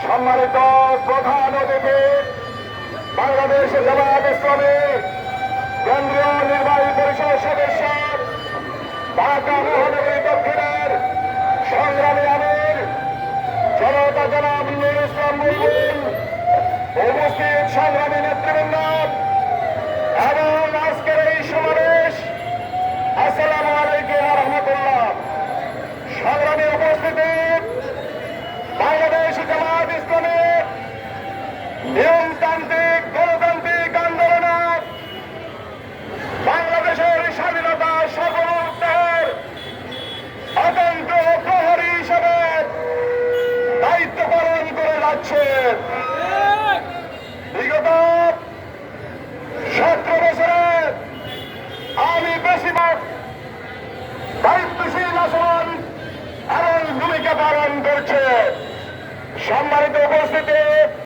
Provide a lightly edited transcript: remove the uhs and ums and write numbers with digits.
সম্মানিত প্রধান অতিথি বাংলাদেশ জামায়াত ইসলামী কেন্দ্রীয় নির্বাহী পরিষদ সদস্য ঢাকা মহানগরী দক্ষিণের সংগ্রামী আমির জনতা জনাব নুরুল ইসলাম বুলবুল, উপস্থিত সংগ্রামী নেতৃবৃন্দ এবং আজকের এই সমাবেশ, আসসালামু আলাইকুম ওয়া রাহমাতুল্লাহ। সংগ্রামী উপস্থিতি, বাংলাদেশ জামায়াত ইসলামী নিয়মতান্ত্রিক গণতান্ত্রিক আন্দোলনে বাংলাদেশের স্বাধীনতা সার্বভৌমত্বের অতন্ত্র প্রহরী হিসেবে দায়িত্ব পালন করে যাচ্ছে। বিগত 17 বছরে আমি বেশিরভাগ দায়িত্বশীল আচরণ এবং ভূমিকা পালন করছে। সম্মানিত উপস্থিতি,